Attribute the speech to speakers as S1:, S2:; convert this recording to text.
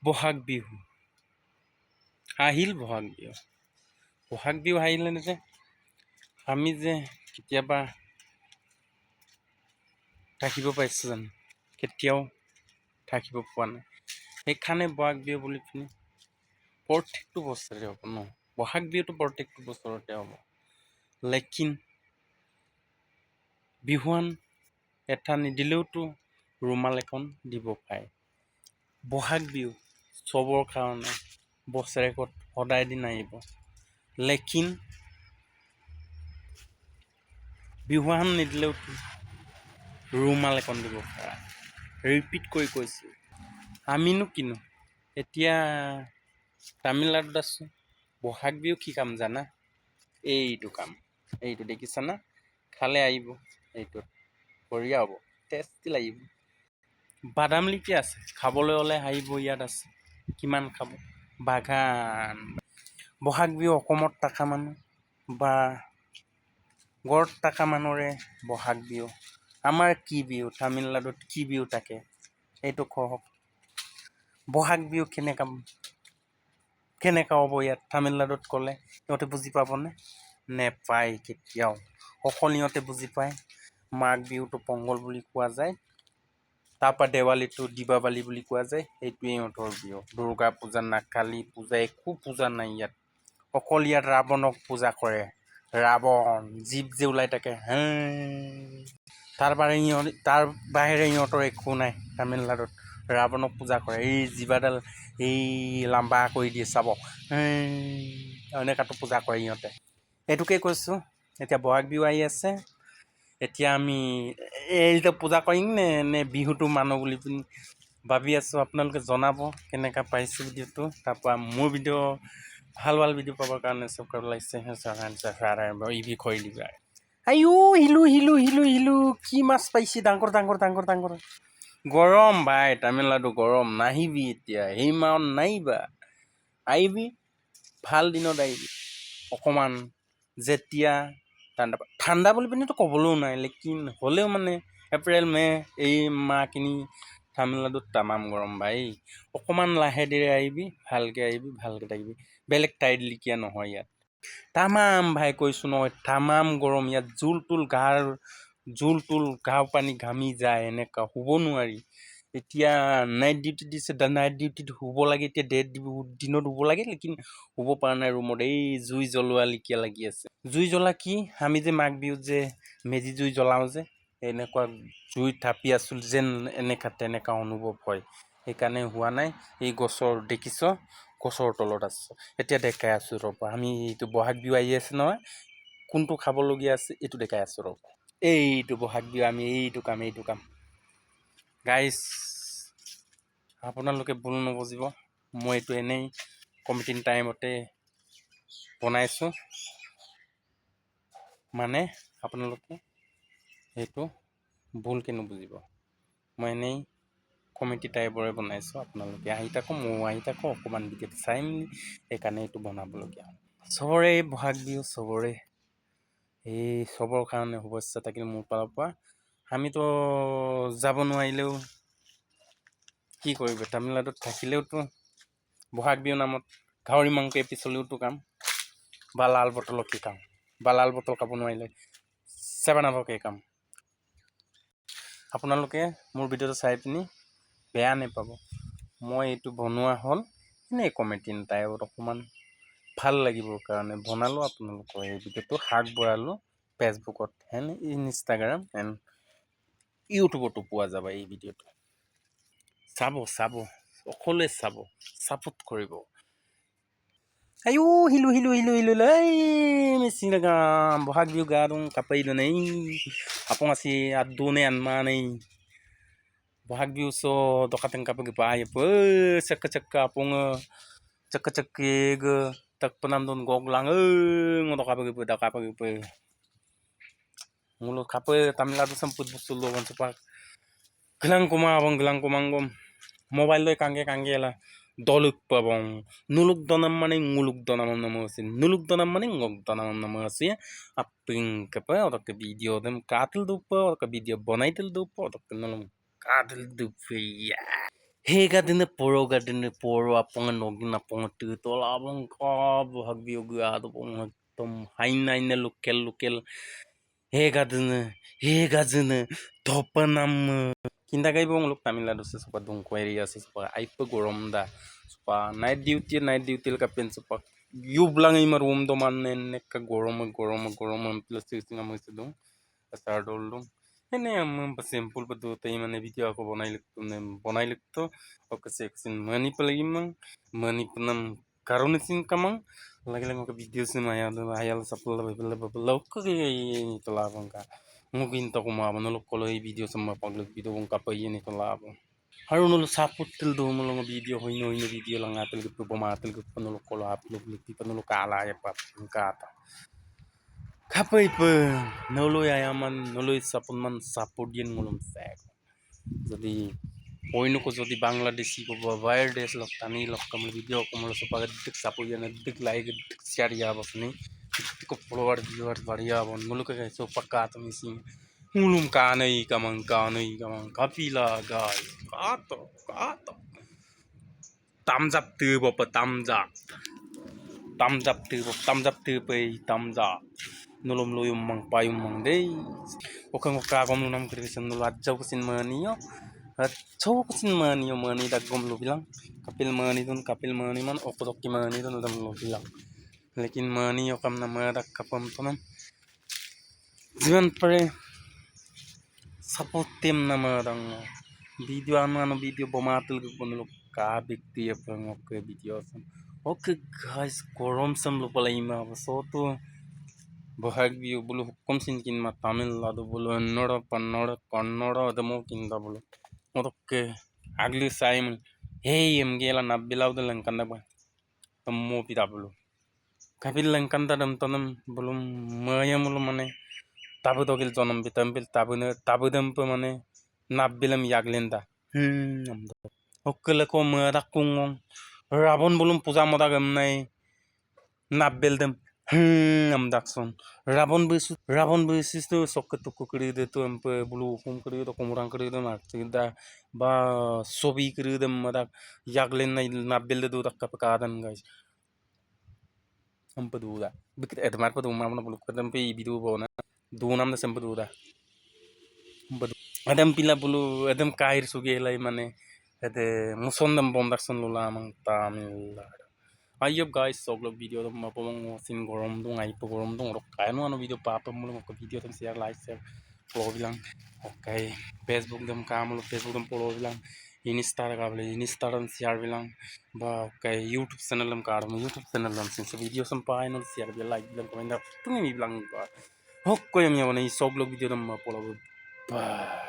S1: বহাগ বিহু আহিল। বহাগ বিহু আহিলে যে আমি যে কেতিয়াবা থাকিব পাৰিছোঁ জানো? কেতিয়াও থাকিব পোৱা নাই। সেইকাৰণে বহাগ বিহু বুলি পিনি প্ৰত্যেকটো বছৰতে হ'ব ন। বহাগ বিহুটো প্ৰত্যেকটো বছৰতে হ'ব, লেকিন বিহুৱান এটা নিদিলেওতো ৰুমাল এখন দিব পাৰে। বহাগ বিহু চবৰ কাৰণে বছৰেকত সদায় দিন আহিব, লেকিন বিহুৱান নিদিলেওতো ৰুমাল এখন দিব পাৰে। ৰিপিট কৰি কৈছোঁ, আমিনো কিনো এতিয়া তামিলনাডুত আছোঁ। বহাগ বিহু কি কাম জানা? এইটো কাম, এইটো দেখিছানা? খালে আহিব, এইটোত বঢ়িয়া হ'ব, টেষ্টি লাগিব। বাদাম লিকি আছে, খাবলৈ হ'লে আহিব, ইয়াত আছে। কিমান খাব? বাগান। বহাগ বিহু অসমত থকা মানুহ বা গড়ত থকা মানুহৰে বহাগ বিহু। আমাৰ কি বিহু? তামিলনাডুত কি বিহু থাকে এইটো কওক। বহাগ বিহু কেনেকা হ'ব ইয়াত তামিলনাডুত ক'লে সিহঁতে বুজি পাবনে? নেপায় কেতিয়াও। অকল সিহঁতে বুজি পায় মাঘ বিহুটো পংগল বুলি কোৱা যায়, তাৰপৰা দেৱালীটো দীপাৱলী বুলি কোৱা যায়। সেইটোৱেই সিহঁতৰ বিহু। দুৰ্গা পূজা না, কালী পূজা, একো পূজা নাই ইয়াত। অকল ইয়াত ৰাৱণক পূজা কৰে। ৰাৱণ জীৱ যে ওলাই থাকে, তাৰ বাহিৰে সিহঁতৰ একো নাই। তামিলনাডুত ৰাৱণক পূজা কৰে, এই জীৱাডাল এই লাম্বা কৰি দিয়ে চাব, এনেকুৱাটো পূজা কৰে সিহঁতে। এইটোকে কৈছোঁ। এতিয়া বহাগ বিহু আহি আছে, এতিয়া আমি এইটো পূজা কৰিম নে বিহুটো মানো বুলি পিনি ভাবি আছোঁ। আপোনালোকে জনাব কেনেকুৱা পাইছে ভিডিঅ'টো। তাৰপৰা মোৰ ভিডিঅ' ভাল ভিডিঅ' পাবৰ কাৰণে ছাবস্ক্ৰাইব, লাইক, এই বিষয় দিবা। আইও হিলো কি মাছ পাইছে? ডাঙৰ। গৰম ভাই, তামিলনাডু গৰম। নাহিবি এতিয়া, সেই মাহত নাহিবা। আহিবি ভাল দিনত আহিবি, অকণমান যেতিয়া ঠাণ্ডা বুলি পিনিতো ক'বলৈও নাই, লেকিন হ'লেও মানে এপ্ৰিল মে এই মাহখিনি তামিলনাডুত তামাম গৰম ভাই। অকণমান লাহে ধীৰে আহিবি, ভালকৈ থাকিবি। বেলেগ টাইড লিখীয়া নহয় ইয়াত। তামাম ভাই কৈছোঁ নহয়, তামাম গৰম ইয়াত। জোল গাও পানী ঘামি যায়, এনেকুৱা শুব নোৱাৰি। এতিয়া নাইট ডিউটি দিছে, নাইট ডিউটিত শুব লাগে। এতিয়া দিনত শুব লাগে, লেকিন শুব পৰা নাই ৰুমত। এই জুই জ্বলোৱা লিখীয়া লাগি আছে। জুই জ্বলা কি? আমি যে মাঘ বিহুত যে মেজি জুই জ্বলাওঁ যে, এনেকুৱা জুই থাপি আছোঁ যেন তেনেকুৱা অনুভৱ হয়। সেইকাৰণে হোৱা নাই। এই গছৰ দেখিছ, গছৰ তলত আছোঁ। এতিয়া দেখাই আছোঁ ৰ'বা, আমি এইটো বহাগ বিহু আহি আছে নহয়, কোনটো খাবলগীয়া আছে এইটো দেখাই আছোঁ ৰ'বা। এইটো বহাগ বিহু, আমি এইটো কাম গাইজ, আপোনালোকে ভুল নবুজিব। মই এইটো এনেই কমিটিং টাইমতে বনাইছোঁ, মানে আপোনালোকে সেইটো ভুলকৈ নুবুজিব। মই এনেই কমিটি টাইপৰে বনাইছোঁ। আপোনালোকে আহি থাকক, ময়ো আহি থাকোঁ, অকণমান ভিডিঅ'টো চাই মেলি, সেইকাৰণে এইটো বনাবলগীয়া হ'ল। চবৰে বহাগ বিহু, চবৰ কাৰণে শুভেচ্ছা থাকিল মোৰ ফালৰ পৰা। আমিতো যাব নোৱাৰিলেও কি কৰিব, তামিলনাডুত থাকিলেওতো বহাগ বিহু নামত গাহৰি মাংস এপিচ হ'লেওতো কাম, বা লাল বটলকে কাম, বা লাল বটল খাব নোৱাৰিলে 7-আপকে কাম। আপোনালোকে মোৰ ভিডিঅ'টো চাই পিনি বেয়া নাপাব। মই এইটো বনোৱা হ'ল এনেই কমেডি টাইপত, অকণমান ভাল লাগিবৰ কাৰণে বনালোঁ। আপোনালোকৰ এই ভিডিঅ'টো আগবঢ়ালোঁ ফেচবুকত এণ্ড ইনষ্টাগ্ৰাম এণ্ড ইউটিউবতো পোৱা যাব এই ভিডিঅ'টো। চাব, সকলোৱে চাব, ছাপোৰ্ট কৰিব। আইও হিলো এই মেচিনাগাম bahag biyo garong kapay doon ay ako nga si Adone Anman ay bahag biyo so dokateng kapag ipaya po caka apong caka ga takpanam doon gog lang ngoto kapag ipo mulo kapay Tamilado sampud busulogan sa pak gelang kumangom mobile loy kangge la doluk pabong nuluk donam mane nguluk donam namasi nuluk donam mane ngok donam namasi aping kapa otak video dem katil dupa otak video bonaitil dupa otak nalum katil dupa ya Hega dine poro apong nogin apong tutol abong ka buhag biyoga ado pong tom haina lukel hega dine topanam kinda kay bong luk tamilado sa sopa dung query sa sopa ay pagorom da sopa night duty ka pen sopa yublang ay marum do man nek ka gorom plus sing amo sa dung start dong ini yang simple betul tapi mana video aku bonai likto oke seksin mani pelagi mang mani penam karun sin kamang lagi aku video sin maya hayal sapul lebih ke itu lah bangka mungkin tak mau menolak kalau video sama paglag video bang kapai ini itu lah bang harun nulu saput tel do mulong video hoino video lang atel gitu pematel gitu penolak kalau upload lebih penolak kalah ya pak kata kapai pe noloy sapun man sapodian ngulum sek jadi poinu ko jadi Bangladeshi ko bayar des lok tani lok kamal video ko mulo sopaga dik sapodian dik like dik share ya basni ko follower viewer bariya bon mulo ka so pakka to misi ngulum kanai kamang kapila guys kato thumbs up tu bapa thumbs up tu pe thumbs up nulum luyum mang payum mang dei okang kom lu nam krisan nulu ajau kesin maniyo ajau kesin maniyo mani dagom lu bilang kapil mani man okodok ki mani dun dam lu bilang lekin mani okam nama dak kapam tonam jiwan pare support tim nama dang video bomatul gunulu ka bikti apa ngok video sam oke guys korom sam lu palaima so tu bahag view bulu hukum sin kin ma tamil lado bulu kannada adamo kinda bulu odokke agli saim hey em gela nabbilaw lang kanda ba tammo pita bulu kabil lang kanda dam tanam bulu maya mulu mane tabu dogil jonam bitambil tabu dam pa mane nabbilam yaglenda amda okkele ko mada kungong rabon bulum puja moda gamnai nabbel dem amdakson rabon besis tu soket tu kuri de tu empe bulu kum kuri to kumurang kuri de mak da ba sobi kuri de madak yaglen na nabbel de dak kapakadan guys empe duda bikit edmar pa dumam na bulu kadam pe bidu bona dunam na sempe duda adam pila bulu adam kair sugelai mane ade musondam bomdakson lula mang tamil ayub guys soglog video dum mapomong sin gorom dung ai gorom dung rok kaino ano video papa mulo ko video dum share like share follow bilang okay facebook dum kamulo facebook dum follow bilang instagram share bilang ba okay youtube channel dum karam youtube channel dum sin video sam paino share bilang like bilang comment tungi bilang ba hokko yam yawani soglog video dum follow bye